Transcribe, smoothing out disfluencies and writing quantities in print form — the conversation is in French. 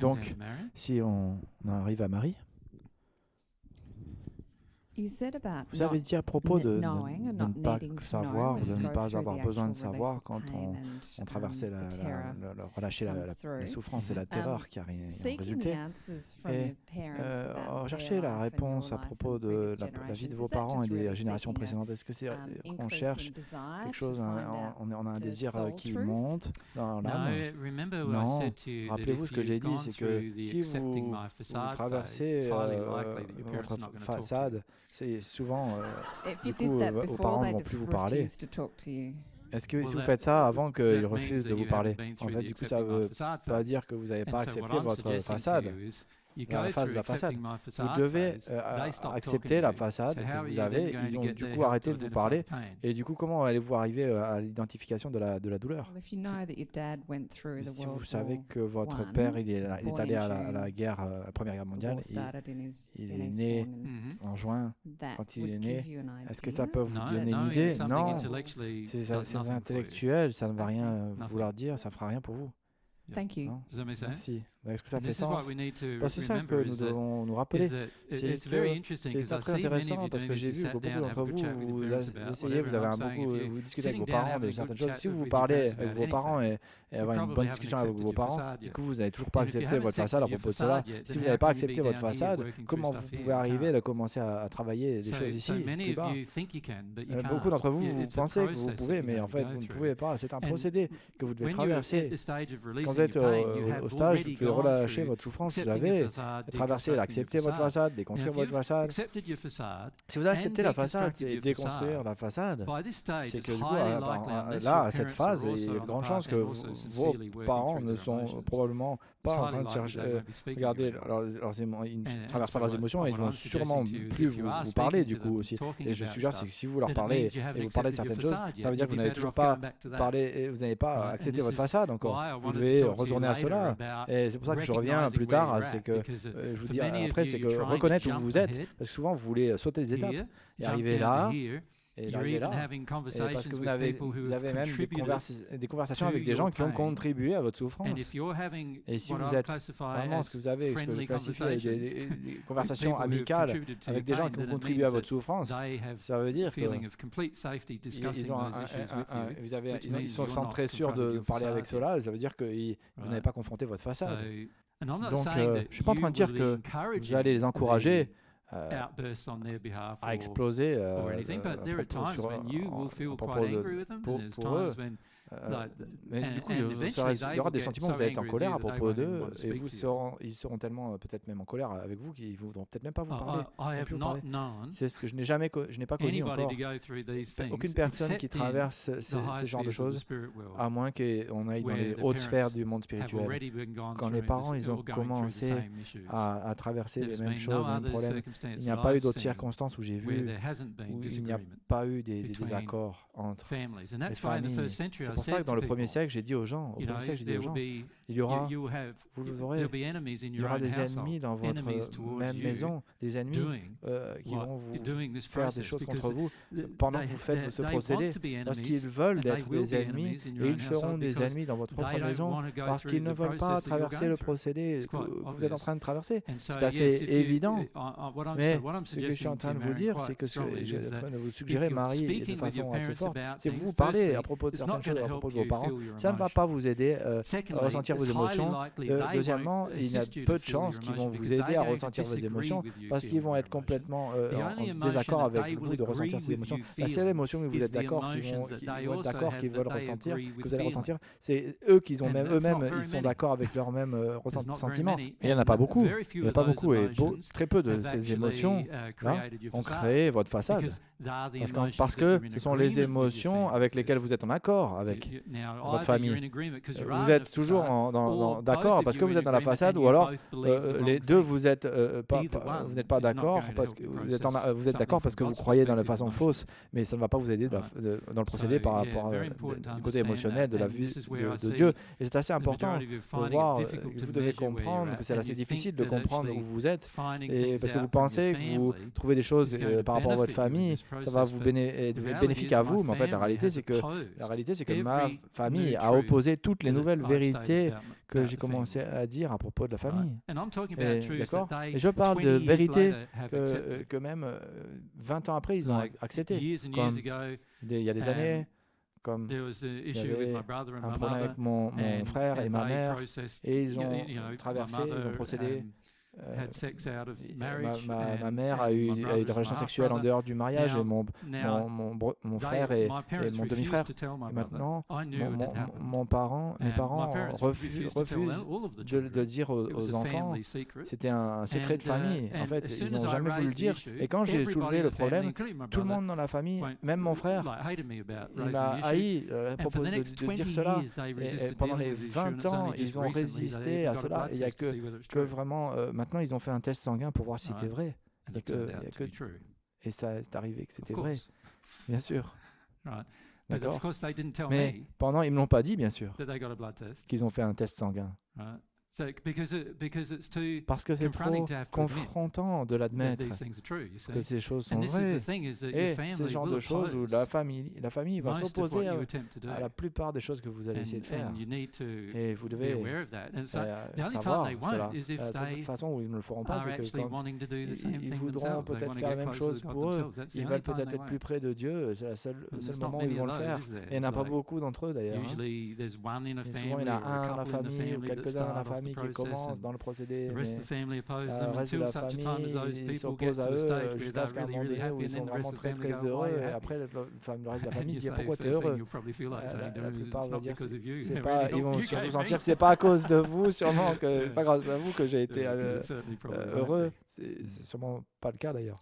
Donc, si on arrive à Marie, vous avez dit à propos de ne pas savoir, de ne pas avoir besoin de savoir quand on traversait, relâchait les souffrances et la terreur qui en résultait. Et rechercher la réponse à propos de la vie de vos parents et des générations précédentes. Est-ce que c'est qu'on cherche quelque chose, on a un désir qui monte dans l'âme? Non. Rappelez-vous ce que j'ai dit, c'est que si vous traversez votre façade, c'est souvent, du coup, vos parents ne vont plus vous parler. Est-ce que si vous faites ça avant qu'ils refusent de vous parler, en fait, du coup, ça ne veut pas dire que vous n'avez pas accepté votre façade, la phase de la façade. Vous devez accepter la façade que vous avez. Ils ont du coup arrêté de vous parler. Et du coup, comment allez-vous arriver à l'identification de la douleur? Si vous savez que votre père il est allé à la guerre, la Première Guerre mondiale, il est né en juin. Quand il est né, est-ce que ça peut vous donner une idée? Non, c'est intellectuel, ça ne va rien vouloir dire, ça ne fera rien pour vous. Non? Merci. Est-ce que ça fait sens? C'est ça que nous devons nous rappeler. C'est très intéressant parce que j'ai vu que beaucoup d'entre vous, vous essayez, vous discutez avec vos parents de certaines choses. Si vous parlez avec vos parents et avoir une bonne discussion avec vos parents, du coup, vous n'avez toujours pas accepté votre façade à propos de cela. Si vous n'avez pas accepté votre façade, comment vous pouvez arriver à commencer à travailler des choses ici, plus bas? Beaucoup d'entre vous, vous pensez que vous pouvez, mais en fait, vous ne pouvez pas. C'est un procédé que vous devez traverser. Quand vous êtes au stage, vous devez relâcher votre souffrance, vous avez traversé, accepter votre façade, déconstruire votre façade. Si vous acceptez la façade et déconstruire la façade, c'est que du coup, là, à cette phase, il y a de grandes chances que vos parents ne sont probablement pas en train de chercher, regarder ils ne traversent pas leurs émotions et ils vont sûrement plus vous parler du coup aussi. Et je suggère que si vous leur parlez et vous parlez de certaines choses, ça veut dire que vous n'avez toujours pas parlé, vous n'avez pas accepté votre façade encore. Vous devez retourner à cela. Et c'est pour ça que je reviens plus tard, c'est que je vous dis après, c'est que reconnaître où vous êtes, parce que souvent vous voulez sauter les étapes et arriver là. Et d'arriver là, parce que vous avez même des conversations avec des gens qui ont contribué à votre souffrance. Et si vous êtes vraiment ce que vous avez, ce que je classifie avec des conversations amicales avec des gens qui ont contribué à votre souffrance, ça veut dire qu'ils sont très sûrs de parler avec cela, ça veut dire que vous n'avez pas confronté votre façade. Donc, je ne suis pas en train de dire que vous allez les encourager à exploser pour eux. Mais du coup, il y aura des sentiments où vous allez être en colère à propos d'eux et ils seront tellement peut-être même en colère avec vous qu'ils ne voudront peut-être même pas vous parler. C'est ce que je n'ai pas connu encore. Aucune personne qui traverse ces genres de choses, à moins qu'on aille dans les hautes sphères du monde spirituel. Quand les parents ils ont commencé à traverser les mêmes choses, les mêmes problèmes, il n'y a pas eu d'autres circonstances où j'ai vu où il n'y a pas eu des désaccords entre les familles. C'est pour ça que dans le premier siècle, j'ai dit aux gens, il y aura des ennemis dans votre même maison, des ennemis qui vont vous faire des choses contre vous pendant que vous faites ce procédé, parce qu'ils veulent être des ennemis et ils seront des ennemis dans votre propre maison parce qu'ils ne veulent pas traverser le procédé que vous êtes en train de traverser. C'est assez évident, mais ce que je suis en train de vous dire, c'est que je suis en train de vous suggérer, Marie, de façon assez forte, si vous parlez à propos de certaines choses, à propos de vos parents, ça ne va pas vous aider à ressentir vos émotions. Deuxièmement, il y a peu de chances qu'ils vont vous aider à ressentir vos émotions parce qu'ils vont être complètement en désaccord avec vous de ressentir ces émotions. La seule émotion que vous êtes d'accord, qu'ils veulent ressentir, que vous allez ressentir, c'est eux qui ont eux-mêmes, ils sont d'accord avec leurs mêmes sentiments. Et il n'y en a pas beaucoup. Il n'y a pas beaucoup et très peu de ces émotions là ont créé votre façade. Parce que ce sont les émotions avec lesquelles vous êtes en accord avec votre famille. Vous êtes toujours d'accord parce que vous êtes dans la façade, ou alors les deux vous n'êtes pas d'accord parce que vous êtes d'accord parce que vous croyez dans la façon fausse, mais ça ne va pas vous aider dans le procédé par rapport du côté émotionnel de la vie de Dieu. Et c'est assez important de voir que vous devez comprendre que c'est assez difficile de comprendre où vous êtes, et parce que vous pensez que vous trouvez des choses par rapport à votre famille, ça va vous être bénéfique à vous, mais en fait la réalité c'est que ma famille a opposé toutes les nouvelles vérités que j'ai commencé à dire à propos de la famille. D'accord ? Et je parle de vérités que même 20 ans après, ils ont acceptées. Comme il y a des années, comme il y avait un problème avec mon frère et ma mère, et ils ont traversé, ils ont procédé. Ma mère a eu des relations sexuelles en dehors du mariage et mon frère et mon demi-frère. Et maintenant, mes parents refusent de dire aux enfants. C'était un secret de famille. En fait, ils n'ont jamais voulu le dire. Et quand j'ai soulevé le problème, tout le monde dans la famille, même mon frère, il m'a haï à propos de dire cela. Et pendant les 20 ans, ils ont résisté à cela. Il n'y a que vraiment... maintenant, ils ont fait un test sanguin pour voir si c'était vrai. Et ça est arrivé que c'était vrai. Bien sûr. D'accord. Mais pendant, ils ne me l'ont pas dit, bien sûr, qu'ils ont fait un test sanguin. Parce que c'est trop confrontant de l'admettre que ces choses sont vraies. Et c'est ce genre de choses où la famille va s'opposer à la plupart des choses que vous allez essayer de faire. Et vous devez savoir cela. La seule façon où ils ne le feront pas, c'est que quand ils voudront peut-être faire la même chose pour eux, ils veulent peut-être être plus près de Dieu, c'est le seul moment où ils vont le faire. Et il n'y en a pas beaucoup d'entre eux d'ailleurs. Et souvent il y en a un dans la famille ou quelques-uns dans la famille qui commencent dans le procédé, mais le reste de la famille s'oppose à eux jusqu'à ce qu'à un moment donné où ils sont vraiment très très heureux, et après le reste de la famille dit pourquoi tu es heureux. La plupart vont dire c'est pas, ils vont surtout sentir que c'est pas à cause de vous, sûrement que c'est pas grâce à vous que j'ai été heureux. C'est sûrement pas le cas d'ailleurs.